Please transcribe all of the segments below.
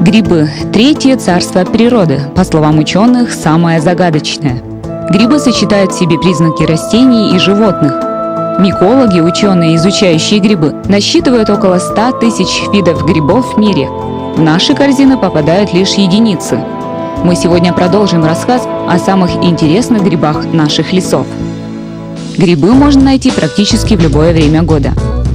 Грибы – третье царство природы, по словам ученых, самое загадочное. Грибы сочетают в себе признаки растений и животных. Микологи, ученые, изучающие грибы, насчитывают около 100 тысяч видов грибов в мире. В наши корзины попадают лишь единицы. Мы сегодня продолжим рассказ о самых интересных грибах наших лесов. Грибы можно найти практически в любое время года.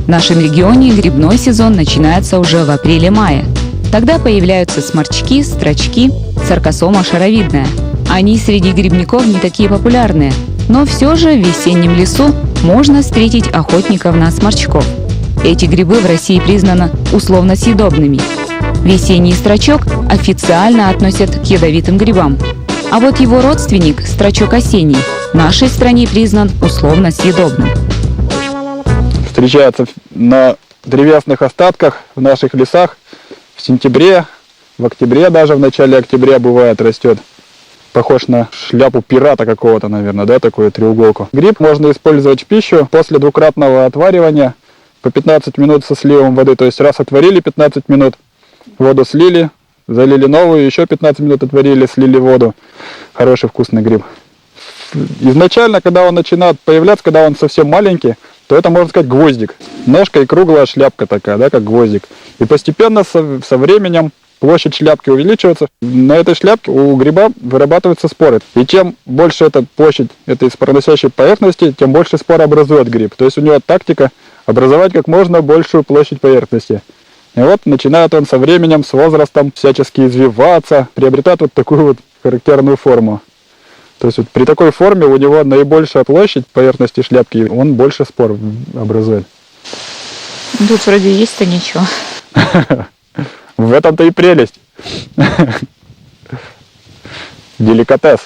В нашем регионе грибной сезон начинается уже в апреле-мае. Тогда появляются сморчки, строчки, саркосома шаровидная. Они среди грибников не такие популярные, но все же в весеннем лесу можно встретить охотников на сморчков. Эти грибы в России признаны условно съедобными. Весенний строчок официально относят к ядовитым грибам. А вот его родственник, строчок осенний, в нашей стране признан условно съедобным. Встречается на древесных остатках в наших лесах в сентябре, в октябре даже, в начале октября бывает растет. Похож на шляпу пирата какого-то, наверное, да, такую треуголку. Гриб можно использовать в пищу после двукратного отваривания по 15 минут со сливом воды. То есть раз отварили 15 минут, воду слили, залили новую, еще 15 минут отварили, слили воду. Хороший вкусный гриб. Изначально, когда он начинает появляться, когда он совсем маленький, то это, можно сказать, гвоздик. Ножка и круглая шляпка такая, да, как гвоздик. И постепенно со временем площадь шляпки увеличивается. На этой шляпке у гриба вырабатываются споры. И чем больше эта площадь этой спороносящей поверхности, тем больше спор образует гриб. То есть у него тактика образовать как можно большую площадь поверхности. И вот начинает он со временем, с возрастом всячески извиваться, приобретает вот такую вот характерную форму. То есть вот при такой форме у него наибольшая площадь поверхности шляпки, он больше спор образует. Тут вроде есть-то ничего. В этом-то и прелесть. Деликатес.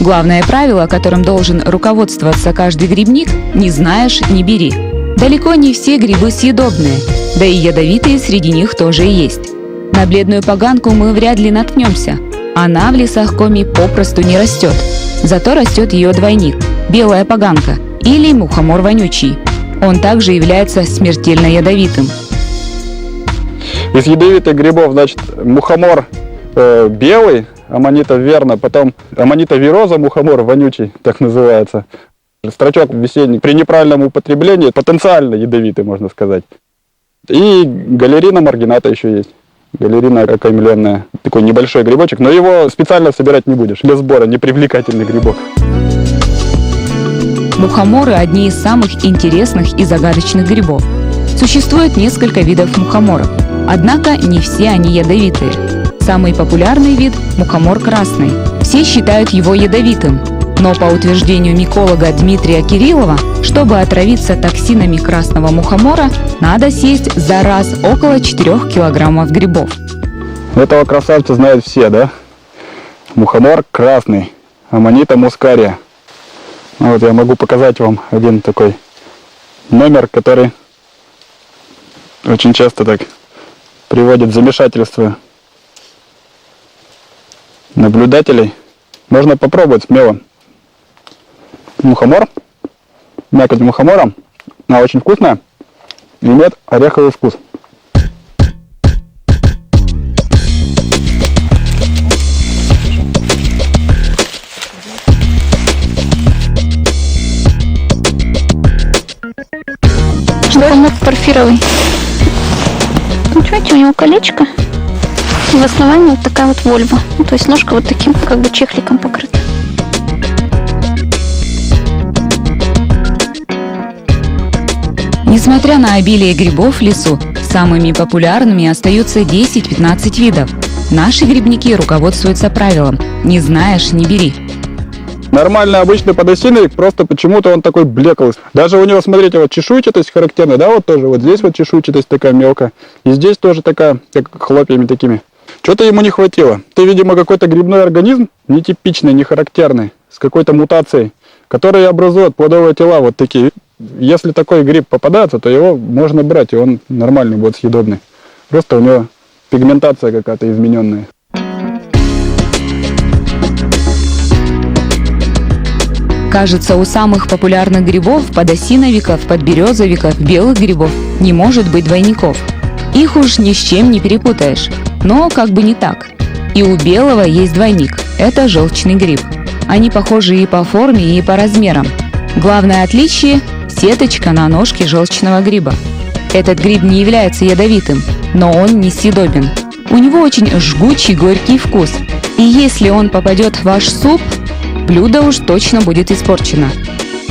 Главное правило, которым должен руководствоваться каждый грибник – не знаешь – не бери. Далеко не все грибы съедобные, да и ядовитые среди них тоже есть. На бледную поганку мы вряд ли наткнемся. Она в лесах Коми попросту не растет. Зато растет ее двойник – белая поганка или мухомор вонючий. Он также является смертельно ядовитым. Из ядовитых грибов, значит, мухомор белый, аманита верна, потом аманита вироза, мухомор вонючий, так называется. Строчок весенний при неправильном употреблении потенциально ядовитый, можно сказать. И галерина маргината еще есть. Галерина окаймленная. Такой небольшой грибочек, но его специально собирать не будешь. Для сбора непривлекательный грибок. Мухоморы – одни из самых интересных и загадочных грибов. Существует несколько видов мухоморов, однако не все они ядовитые. Самый популярный вид – мухомор красный. Все считают его ядовитым, но по утверждению миколога Дмитрия Кириллова, чтобы отравиться токсинами красного мухомора, надо съесть за раз около 4 килограммов грибов. Этого красавца знают все, да? Мухомор красный, аманита мускария. Вот я могу показать вам один такой номер, который очень часто так приводит в замешательство наблюдателей. Можно попробовать смело. Мухомор, мякоть мухомора, она очень вкусная и имеет ореховый вкус. Мухомор порфировый. Смотрите, у него колечко. И в основании вот такая вот вольва. Ну, то есть ножка вот таким как бы чехликом покрыта. Несмотря на обилие грибов в лесу, самыми популярными остаются 10-15 видов. Наши грибники руководствуются правилом «не знаешь – не бери». Нормальный обычный подосиновик, просто почему-то он такой блеклый. Даже у него, смотрите, вот чешуйчатость характерная, да, вот тоже, вот здесь вот чешуйчатость такая мелкая. И здесь тоже такая, как хлопьями такими. Что-то ему не хватило. Это, видимо, какой-то грибной организм, нетипичный, не характерный, с какой-то мутацией, который образует плодовые тела вот такие. Если такой гриб попадается, то его можно брать, и он нормальный будет, съедобный. Просто у него пигментация какая-то измененная. Кажется, у самых популярных грибов, подосиновиков, подберезовиков, белых грибов, не может быть двойников. Их уж ни с чем не перепутаешь, но как бы не так. И у белого есть двойник – это желчный гриб. Они похожи и по форме, и по размерам. Главное отличие – сеточка на ножке желчного гриба. Этот гриб не является ядовитым, но он не съедобен. У него очень жгучий горький вкус, и если он попадет в ваш суп, блюдо уж точно будет испорчено.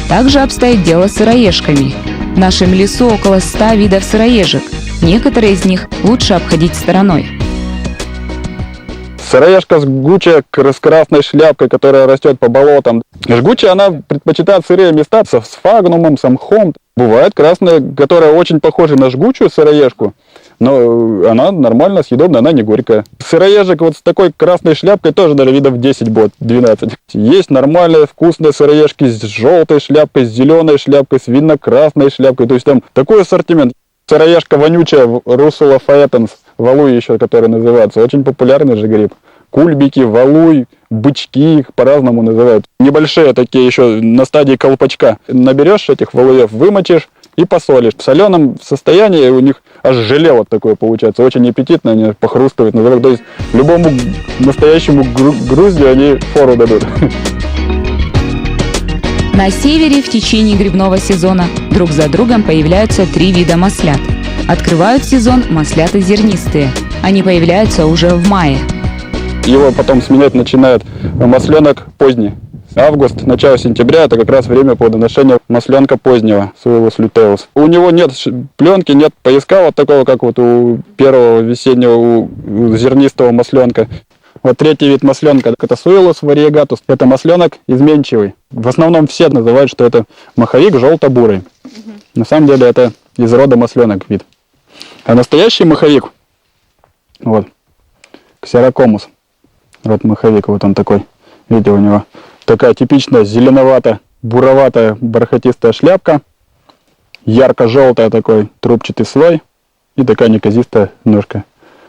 Также обстоит дело с сыроежками. В нашем лесу около 100 видов сыроежек. Некоторые из них лучше обходить стороной. Сыроежка жгучая с красной шляпкой, которая растет по болотам. Жгучая она предпочитает сырые места с сфагнумом, с мхом. Бывает красная, которая очень похожа на жгучую сыроежку, но она нормально съедобная, она не горькая. Сыроежек вот с такой красной шляпкой тоже даже видов 10 будет, 12. Есть нормальные вкусные сыроежки с желтой шляпкой, с зеленой шляпкой, с винно-красной шляпкой. То есть там такой ассортимент. Сыроежка вонючая, Russula faetans, валуй еще, который называется, очень популярный же гриб. Кульбики, валуй, бычки, их по-разному называют. Небольшие такие еще на стадии колпачка. Наберешь этих валуев, вымочишь и посолишь. В соленом состоянии у них аж желе вот такое получается. Очень аппетитно, они похрустывают. То есть любому настоящему груздю они фору дадут. На севере в течение грибного сезона друг за другом появляются 3 вида маслят. Открывают сезон масляты зернистые. Они появляются уже в мае. Его потом сменять начинает масленок поздний. Август, начало сентября – это как раз время плодоношения масленка позднего, Suillus luteus. У него нет пленки, нет пояска вот такого, как вот у первого весеннего, у зернистого масленка. Вот третий вид масленка – это Suillus variegatus. Это масленок изменчивый. В основном все называют, что это маховик желто-бурый. На самом деле это из рода масленок вид. А настоящий маховик, вот, Xerocommus, род маховик, вот он такой. Видите, у него такая типичная зеленовато-буроватая бархатистая шляпка, ярко-желтая такой трубчатый слой и такая неказистая ножка.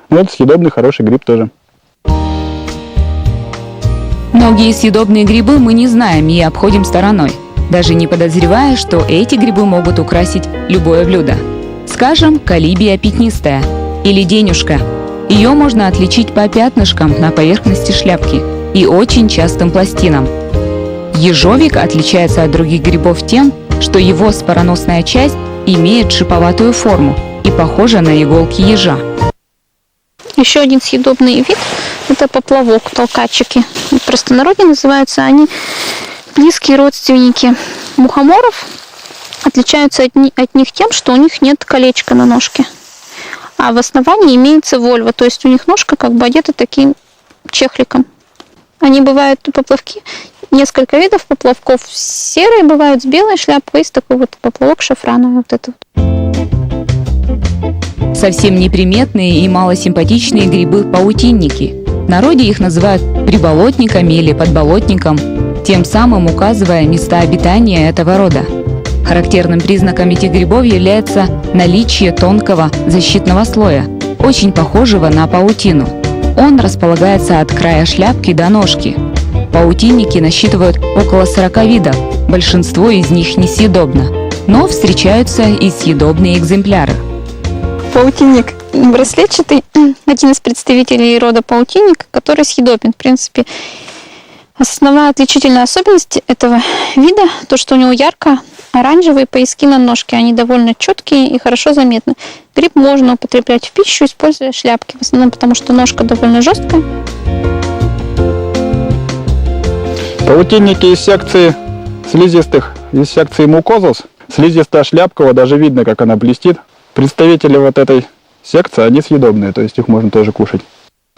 Ну, это съедобный хороший гриб тоже. Многие съедобные грибы мы не знаем и обходим стороной, даже не подозревая, что эти грибы могут украсить любое блюдо. Скажем, колибия пятнистая или денюшка. Ее можно отличить по пятнышкам на поверхности шляпки и очень частым пластинам. Ежовик отличается от других грибов тем, что его спороносная часть имеет шиповатую форму и похожа на иголки ежа. Еще один съедобный вид – это поплавок, толкачики. В простонародье называются они близкие родственники мухоморов. Отличаются от них тем, что у них нет колечка на ножке. А в основании имеется вольва, то есть у них ножка как бы одета таким чехликом. Они бывают поплавки, несколько видов поплавков. Серые бывают с белой шляпкой, есть такой вот поплавок шафрановый. Вот это вот. Совсем неприметные и малосимпатичные грибы-паутинники. В народе их называют приболотниками или подболотником, тем самым указывая места обитания этого рода. Характерным признаком этих грибов является наличие тонкого защитного слоя, очень похожего на паутину. Он располагается от края шляпки до ножки. Паутинники насчитывают около 40 видов, большинство из них несъедобно, но встречаются и съедобные экземпляры. Паутинник браслетчатый, один из представителей рода паутинника, который съедобен. В принципе, основная отличительная особенность этого вида – то, что у него ярко-оранжевые пояски на ножке. Они довольно четкие и хорошо заметны. Гриб можно употреблять в пищу, используя шляпки. В основном потому, что ножка довольно жесткая. Паутинники из секции слизистых, из секции мукозус. Слизистая шляпка, даже видно, как она блестит. Представители вот этой секции, они съедобные, то есть их можно тоже кушать.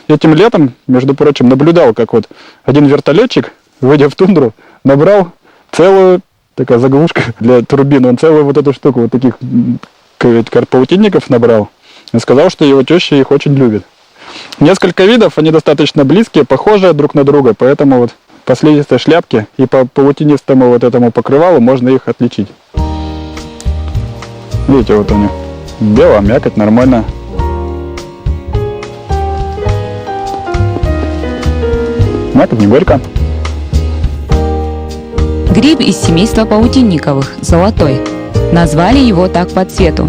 Этим летом, между прочим, наблюдал, как вот один вертолетчик, выйдя в тундру, набрал целую, такая заглушка для турбины, он целую вот эту штуку вот таких паутинников набрал. И сказал, что его теща их очень любит. Несколько видов, они достаточно близкие, похожие друг на друга, поэтому вот по слизистой шляпке и по паутинистому вот этому покрывалу можно их отличить. Видите, вот они. Белая мякоть, нормально. Мякоть не горько. Гриб из семейства паутинниковых, золотой. Назвали его так по цвету.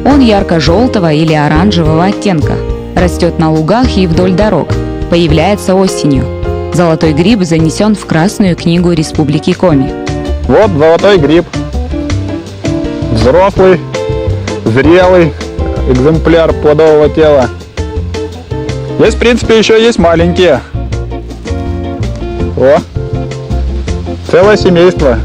Он ярко-желтого или оранжевого оттенка. Растет на лугах и вдоль дорог. Появляется осенью. Золотой гриб занесен в Красную книгу Республики Коми. Вот золотой гриб. Взрослый, зрелый экземпляр плодового тела. Здесь, в принципе, еще есть маленькие. О, целое семейство.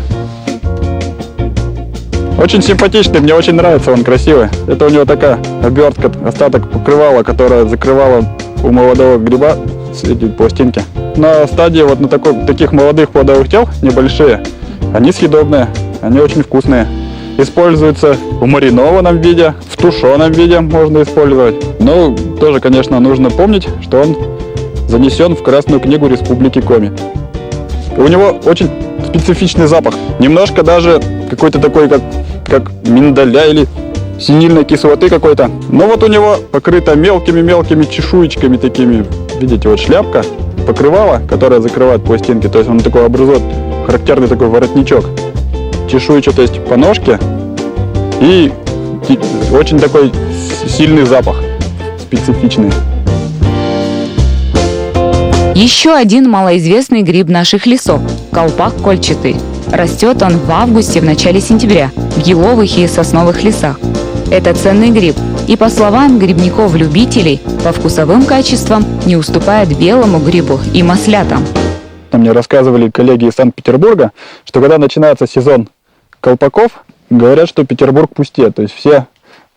Очень симпатичный, мне очень нравится, он красивый. Это у него такая обертка, остаток покрывала, которая закрывала у молодого гриба эти пластинки. На стадии вот на таких молодых плодовых тел, небольшие, они съедобные, они очень вкусные. Используются в маринованном виде, в тушеном виде можно использовать. Но тоже, конечно, нужно помнить, что он занесен в Красную книгу Республики Коми. У него очень специфичный запах. Немножко даже какой-то такой, как миндаля или синильной кислоты какой-то. Но вот у него покрыто мелкими-мелкими чешуечками такими. Видите, вот шляпка, покрывало, которое закрывает пластинки. То есть он такой образует характерный такой воротничок. Чешуйчатость по ножке и очень такой сильный запах, специфичный. Еще один малоизвестный гриб наших лесов – колпак кольчатый. Растет он в августе, в начале сентября в еловых и сосновых лесах. Это ценный гриб, и по словам грибников-любителей, по вкусовым качествам не уступает белому грибу и маслятам. Мне рассказывали коллеги из Санкт-Петербурга, что когда начинается сезон колпаков, говорят, что Петербург пустеет. То есть все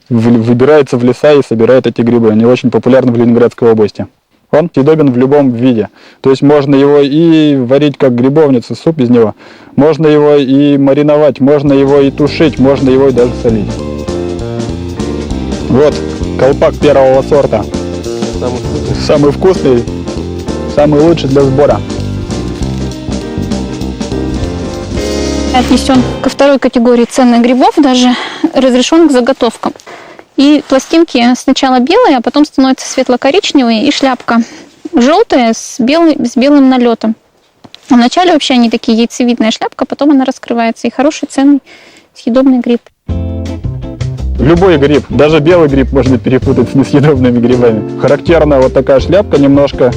выбираются в леса и собирают эти грибы. Они очень популярны в Ленинградской области. Он съедобен в любом виде. То есть можно его и варить как грибовницу, суп из него. Можно его и мариновать, можно его и тушить, можно его и даже солить. Вот колпак первого сорта. Самый вкусный, самый лучший для сбора. Отнесен ко второй категории ценных грибов, даже разрешен к заготовкам. И пластинки сначала белые, а потом становятся светло-коричневые, и шляпка желтая с белым налетом. Вначале вообще они такие яйцевидная шляпка, потом она раскрывается. И хороший, ценный, съедобный гриб. Любой гриб, даже белый гриб можно перепутать с несъедобными грибами. Характерна вот такая шляпка немножко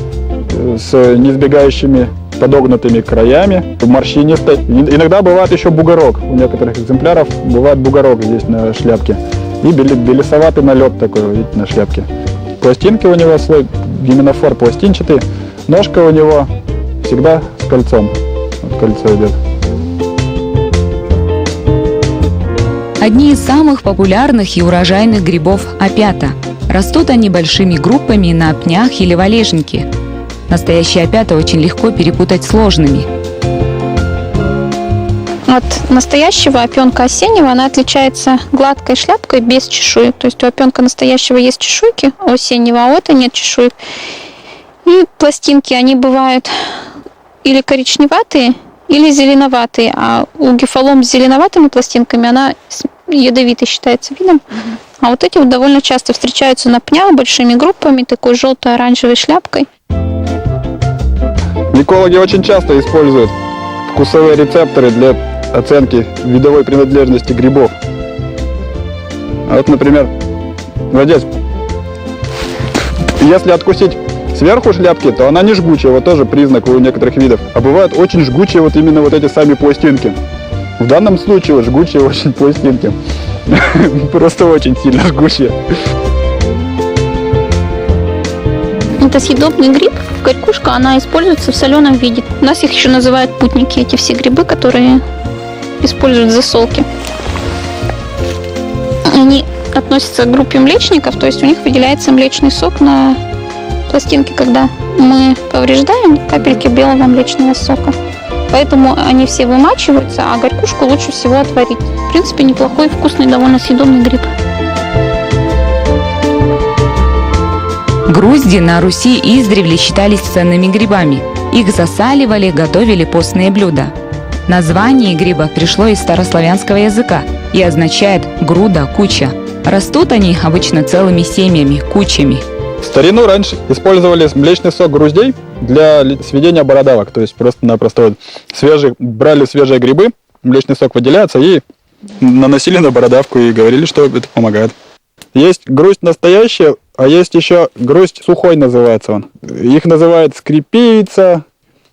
с несбегающими подогнутыми краями, морщинистой. Иногда бывает еще бугорок. У некоторых экземпляров бывает бугорок здесь на шляпке. И белесоватый налет такой, видите, на шляпке. Пластинки у него слой, гименофор пластинчатый. Ножка у него всегда с кольцом. Вот кольцо идет. Одни из самых популярных и урожайных грибов – опята. Растут они большими группами на пнях или валежнике. Настоящие опята очень легко перепутать с ложными. От настоящего опенка осеннего она отличается гладкой шляпкой без чешуек. То есть у опенка настоящего есть чешуйки, у осеннего, а у этого нет чешуек. И пластинки, они бывают или коричневатые, или зеленоватые. А у гефалом с зеленоватыми пластинками она ядовитой считается видом. А вот эти вот довольно часто встречаются на пнях большими группами, такой желто-оранжевой шляпкой. Микологи очень часто используют вкусовые рецепторы для оценки видовой принадлежности грибов. А вот, например, вот здесь, если откусить сверху шляпки, то она не жгучая, вот тоже признак у некоторых видов. А бывают очень жгучие вот именно вот эти сами пластинки. В данном случае вот жгучие очень пластинки. Просто очень сильно жгучие. Это съедобный гриб. Горькушка, она используется в соленом виде. У нас их еще называют путники, эти все грибы, которые используют в засолке. Они относятся к группе млечников, то есть у них выделяется млечный сок на пластинке, когда мы повреждаем капельки белого млечного сока. Поэтому они все вымачиваются, а горькушку лучше всего отварить. В принципе, неплохой, вкусный, довольно съедобный гриб. Грузди на Руси издревле считались ценными грибами. Их засаливали, готовили постные блюда. Название гриба пришло из старославянского языка и означает «груда», «куча». Растут они обычно целыми семьями, кучами. В старину раньше использовали млечный сок груздей для сведения бородавок. То есть просто-напросто брали свежие грибы, млечный сок выделяется и наносили на бородавку и говорили, что это помогает. Есть грусть настоящая, а есть еще грусть сухой называется он. Их называют скрипица,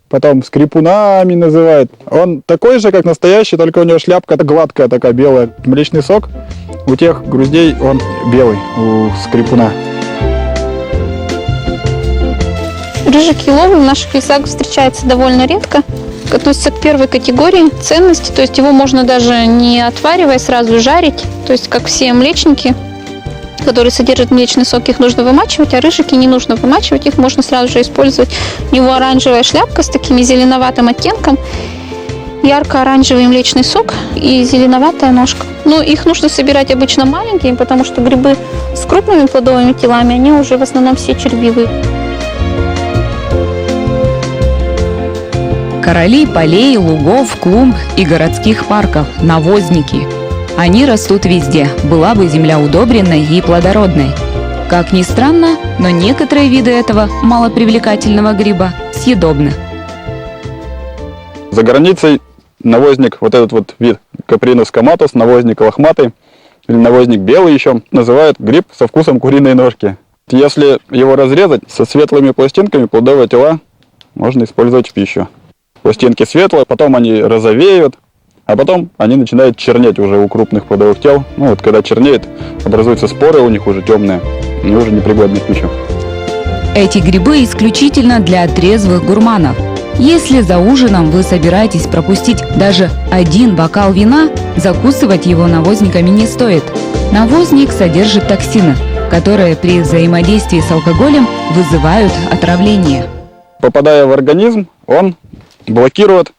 потом скрипунами называют. Он такой же, как настоящий, только у него шляпка гладкая такая, белая. Млечный сок у тех груздей он белый, у скрипуна. Рыжик еловый в наших лесах встречается довольно редко. Относится к первой категории ценности, то есть его можно даже не отваривая сразу жарить, то есть как все млечники, которые содержат млечный сок, их нужно вымачивать, а рыжики не нужно вымачивать, их можно сразу же использовать. У него оранжевая шляпка с таким зеленоватым оттенком, ярко-оранжевый млечный сок и зеленоватая ножка. Но их нужно собирать обычно маленькими, потому что грибы с крупными плодовыми телами, они уже в основном все червивые. Короли полей, лугов, клумб и городских парков – навозники. Они растут везде, была бы земля удобренной и плодородной. Как ни странно, но некоторые виды этого малопривлекательного гриба съедобны. За границей навозник, вот этот вот вид Капринус коматус, навозник лохматый, или навозник белый еще, называют гриб со вкусом куриной ножки. Если его разрезать со светлыми пластинками, плодовые тела можно использовать в пищу. Пластинки светлые, потом они розовеют, а потом они начинают чернеть уже у крупных плодовых тел. Ну вот когда чернеет, образуются споры у них уже темные, они уже непригодны в пищу. Эти грибы исключительно для трезвых гурманов. Если за ужином вы собираетесь пропустить даже один бокал вина, закусывать его навозниками не стоит. Навозник содержит токсины, которые при взаимодействии с алкоголем вызывают отравление. Попадая в организм, он блокирует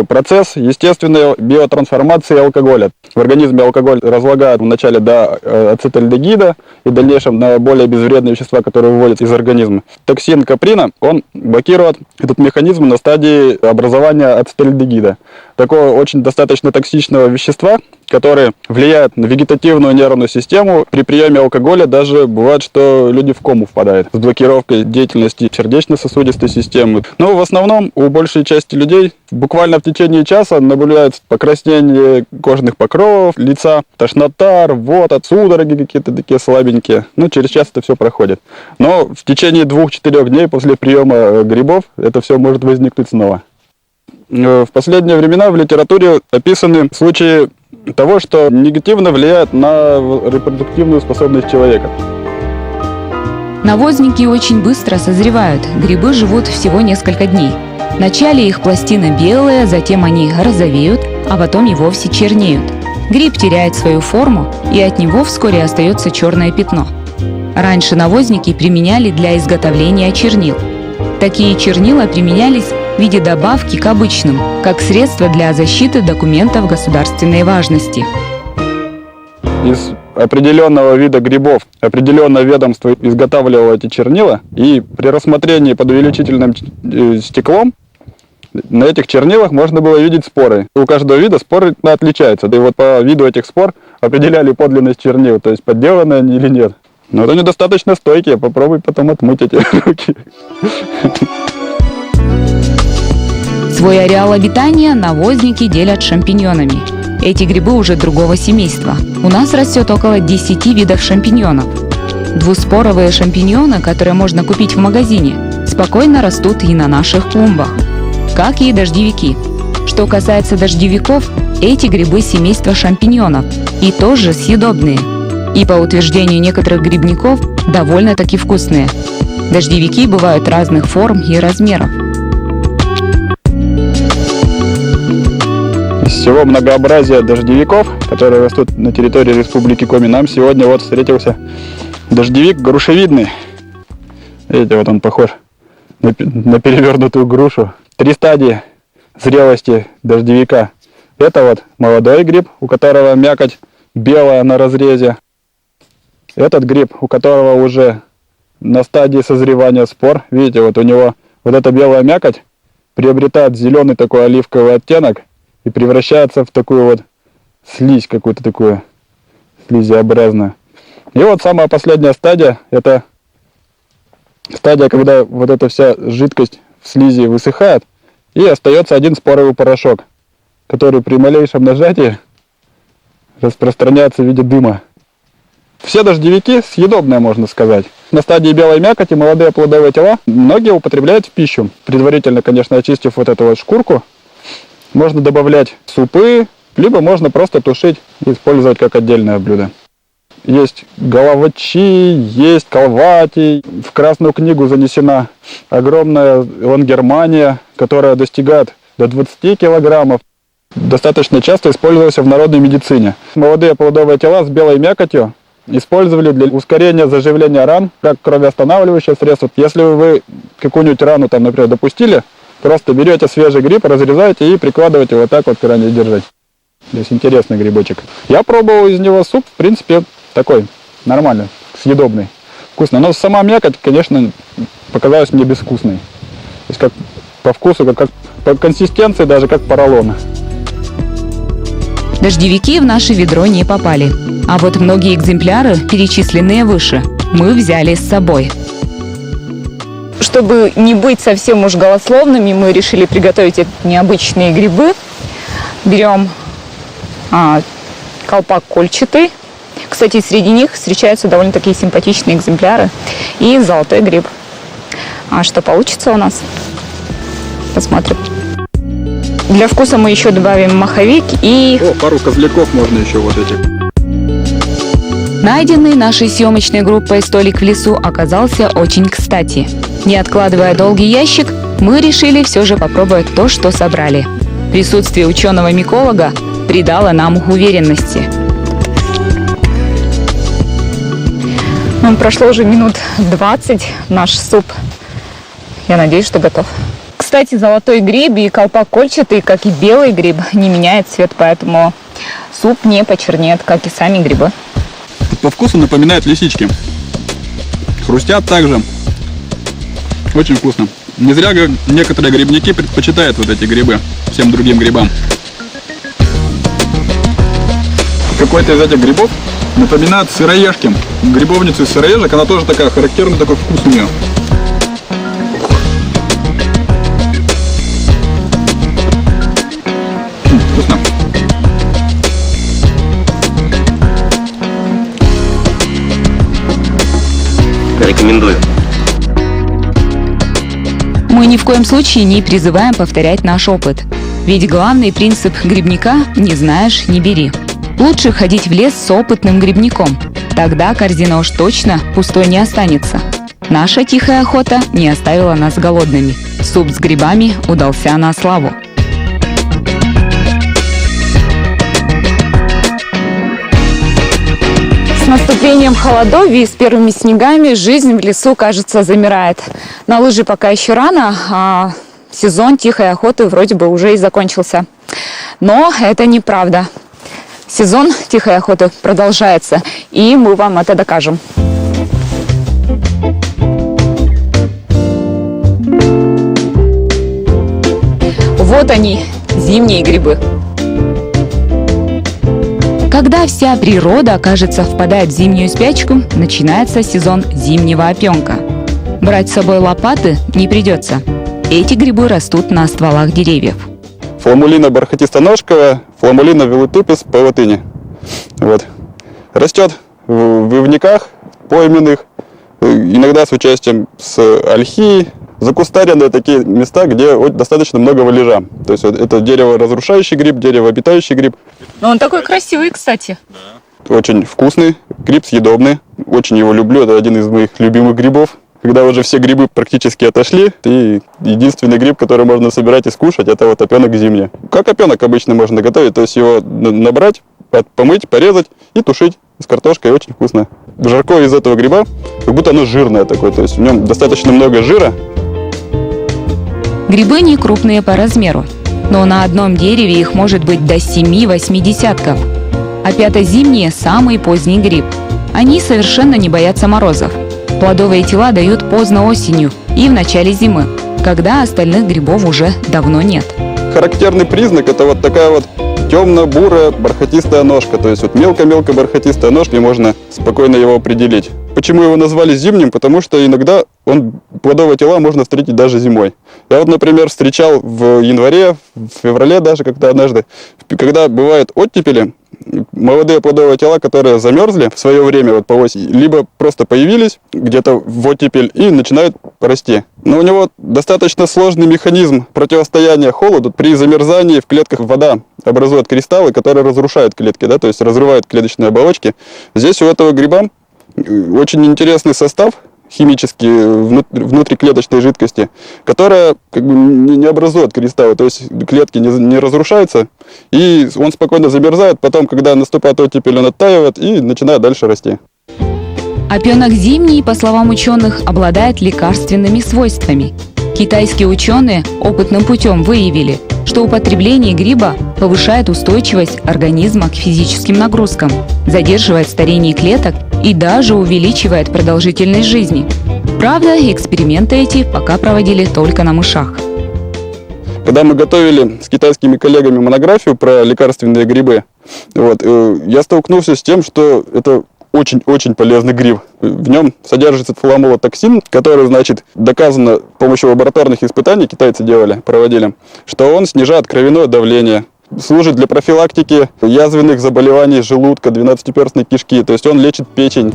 процесс естественной биотрансформации алкоголя. В организме алкоголь разлагают вначале до ацетальдегида и в дальнейшем на более безвредные вещества, которые выводятся из организма. Токсин каприна, он блокирует этот механизм на стадии образования ацетальдегида. Такого очень достаточно токсичного вещества, которое влияет на вегетативную нервную систему. При приеме алкоголя даже бывает, что люди в кому впадают с блокировкой деятельности сердечно-сосудистой системы. Но в основном у большей части людей буквально в течение часа наблюдается покраснение кожных покровов, лица, тошнота, рвота, судороги какие-то такие слабенькие. Ну, через час это все проходит. Но в течение 2-4 дней после приема грибов это все может возникнуть снова. В последние времена в литературе описаны случаи того, что негативно влияет на репродуктивную способность человека. Навозники очень быстро созревают, грибы живут всего несколько дней. Вначале их пластины белые, затем они розовеют, а потом и вовсе чернеют. Гриб теряет свою форму, и от него вскоре остается черное пятно. Раньше навозники применяли для изготовления чернил. Такие чернила применялись в виде добавки к обычным, как средство для защиты документов государственной важности. Из определенного вида грибов определенное ведомство изготавливало эти чернила, и при рассмотрении под увеличительным стеклом на этих чернилах можно было видеть споры. У каждого вида споры отличаются. И вот по виду этих спор определяли подлинность чернил, то есть подделаны они или нет. Но вот они достаточно стойкие, попробуй потом отмыть эти руки. Свой ареал обитания навозники делят шампиньонами. Эти грибы уже другого семейства. У нас растет около 10 видов шампиньонов. Двуспоровые шампиньоны, которые можно купить в магазине, спокойно растут и на наших клумбах, как и дождевики. Что касается дождевиков, эти грибы семейства шампиньонов и тоже съедобные. И по утверждению некоторых грибников, довольно-таки вкусные. Дождевики бывают разных форм и размеров. Из всего многообразия дождевиков, которые растут на территории Республики Коми, нам сегодня вот встретился дождевик грушевидный. Видите, вот он похож на перевернутую грушу. 3 стадии зрелости дождевика. Это вот молодой гриб, у которого мякоть белая на разрезе. Этот гриб, у которого уже на стадии созревания спор. Видите, вот у него вот эта белая мякоть приобретает зеленый такой оливковый оттенок и превращается в такую вот слизь, какую-то такую слизеобразную. И вот самая последняя стадия, это стадия, когда вот эта вся жидкость в слизи высыхает, и остается один споровый порошок, который при малейшем нажатии распространяется в виде дыма. Все дождевики съедобные, можно сказать. На стадии белой мякоти молодые плодовые тела многие употребляют в пищу. Предварительно, конечно, очистив вот эту вот шкурку, можно добавлять в супы, либо можно просто тушить и использовать как отдельное блюдо. Есть головачи, есть калвати. В Красную книгу занесена огромная лангермания, которая достигает до 20 килограммов. Достаточно часто использовался в народной медицине. Молодые плодовые тела с белой мякотью использовали для ускорения заживления ран, как кровоостанавливающее средство. Если вы какую-нибудь рану, там, например, допустили, просто берете свежий гриб, разрезаете и прикладываете вот так вот к ране держать. Здесь интересный грибочек. Я пробовал из него суп, в принципе, такой нормальный, съедобный, вкусный. Но сама мякоть, конечно, показалась мне безвкусной. То есть как по вкусу, как по консистенции, даже как поролон. Дождевики в наше ведро не попали. А вот многие экземпляры, перечисленные выше, мы взяли с собой. Чтобы не быть совсем уж голословными, мы решили приготовить эти необычные грибы. Берем колпак кольчатый. Кстати, среди них встречаются довольно такие симпатичные экземпляры. И золотой гриб. А что получится у нас? Посмотрим. Для вкуса мы еще добавим маховик и... Пару козляков можно еще вот этих. Найденный нашей съемочной группой столик в лесу оказался очень кстати. Не откладывая долгий ящик, мы решили все же попробовать то, что собрали. Присутствие ученого-миколога придало нам уверенности. Прошло уже минут 20, наш суп, я надеюсь, что готов. Кстати, золотой гриб и колпак кольчатый, как и белый гриб, не меняет цвет, поэтому суп не почернеет, как и сами грибы. По вкусу напоминает лисички. Хрустят также. Очень вкусно. Не зря некоторые грибники предпочитают вот эти грибы всем другим грибам. Какой-то из этих грибов напоминает сыроежки. Грибовницу из сыроежек, она тоже такая, характерный такой вкус у нее. Вкусно. Рекомендую. Мы ни в коем случае не призываем повторять наш опыт. Ведь главный принцип грибника – не знаешь – не бери. Лучше ходить в лес с опытным грибником. Тогда корзина уж точно пустой не останется. Наша тихая охота не оставила нас голодными. Суп с грибами удался на славу. С наступлением холодов и с первыми снегами жизнь в лесу, кажется, замирает. На лыжи пока еще рано, а сезон тихой охоты вроде бы уже и закончился. Но это неправда. Сезон тихой охоты продолжается, и мы вам это докажем. Вот они, зимние грибы. Когда вся природа, кажется, впадает в зимнюю спячку, начинается сезон зимнего опенка. Брать с собой лопаты не придется. Эти грибы растут на стволах деревьев. Фламулина бархатистоножковая, фламулина велотипис по латыни. Вот. Растет в ивниках пойменных, иногда с участием с ольхи. Закустаренные такие места, где достаточно много валежа. То есть это дерево-разрушающий гриб, дерево-обитающий гриб. Но он такой красивый, кстати. Очень вкусный, гриб съедобный. Очень его люблю, это один из моих любимых грибов. Когда уже все грибы практически отошли, и единственный гриб, который можно собирать и скушать, это вот опенок зимний. Как опенок обычно можно готовить, то есть его набрать, помыть, порезать и тушить с картошкой, очень вкусно. Жаркое из этого гриба, как будто оно жирное такое, то есть в нем достаточно много жира. Грибы не крупные по размеру, но на одном дереве их может быть до 7-8 десятков. Опята-зимние – самый поздний гриб. Они совершенно не боятся морозов. Плодовые тела дают поздно осенью и в начале зимы, когда остальных грибов уже давно нет. Характерный признак – это вот такая вот темно-бурая бархатистая ножка. То есть вот мелко-мелко бархатистая ножка, и можно спокойно его определить. Почему его назвали зимним? Потому что иногда плодовые тела можно встретить даже зимой. Я вот, например, встречал в январе, в феврале даже как-то однажды, когда бывают оттепели, молодые плодовые тела, которые замерзли в свое время вот по осени, либо просто появились где-то в оттепель и начинают расти. Но у него достаточно сложный механизм противостояния холоду. При замерзании в клетках вода образует кристаллы, которые разрушают клетки, да, то есть разрывают клеточные оболочки. Здесь у этого гриба очень интересный состав химический внутриклеточной жидкости, которая как бы не образует кристаллы, то есть клетки не разрушаются, и он спокойно замерзает, потом, когда наступает оттепель, он оттаивает и начинает дальше расти. Опенок зимний, по словам ученых, обладает лекарственными свойствами. Китайские ученые опытным путем выявили, что употребление гриба повышает устойчивость организма к физическим нагрузкам, задерживает старение клеток и даже увеличивает продолжительность жизни. Правда, эксперименты эти пока проводили только на мышах. Когда мы готовили с китайскими коллегами монографию про лекарственные грибы, я столкнулся с тем, что это очень-очень полезный гриб. В нем содержится фуламолотоксин, который, значит, доказано с помощью лабораторных испытаний, китайцы проводили, что он снижает кровяное давление, служит для профилактики язвенных заболеваний желудка, двенадцатиперстной кишки, то есть он лечит печень.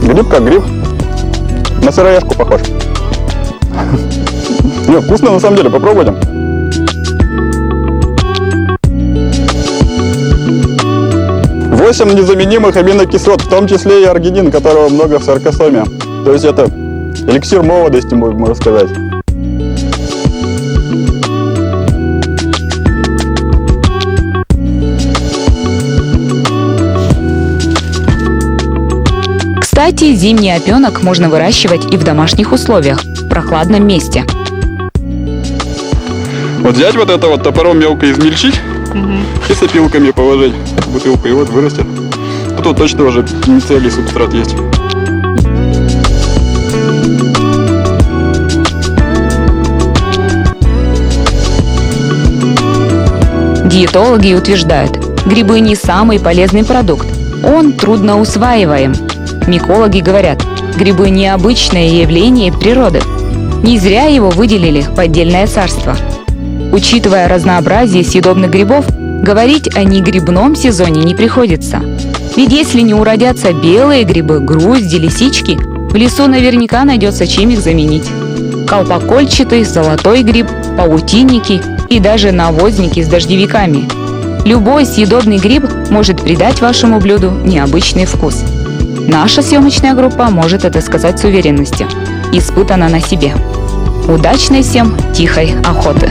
Гриб как гриб. На сыроежку похож. Не, вкусно на самом деле, попробуйте. Восемь незаменимых аминокислот, в том числе и аргинин, которого много в саркосоме. То есть это эликсир молодости, можно сказать. Кстати, зимний опенок можно выращивать и в домашних условиях, в прохладном месте. Вот взять вот это вот топором мелко измельчить и с опилками положить в бутылку, и вот вырастет. А тут точно уже мицелий субстрат есть. Диетологи утверждают, грибы не самый полезный продукт, он трудно усваиваем. Микологи говорят, грибы – необычное явление природы. Не зря его выделили в отдельное царство. Учитывая разнообразие съедобных грибов, говорить о негрибном сезоне не приходится. Ведь если не уродятся белые грибы, грузди, лисички, в лесу наверняка найдется чем их заменить. Колпакольчатый, золотой гриб, паутинники и даже навозники с дождевиками. Любой съедобный гриб может придать вашему блюду необычный вкус. Наша съемочная группа может это сказать с уверенностью. Испытана на себе. Удачной всем тихой охоты!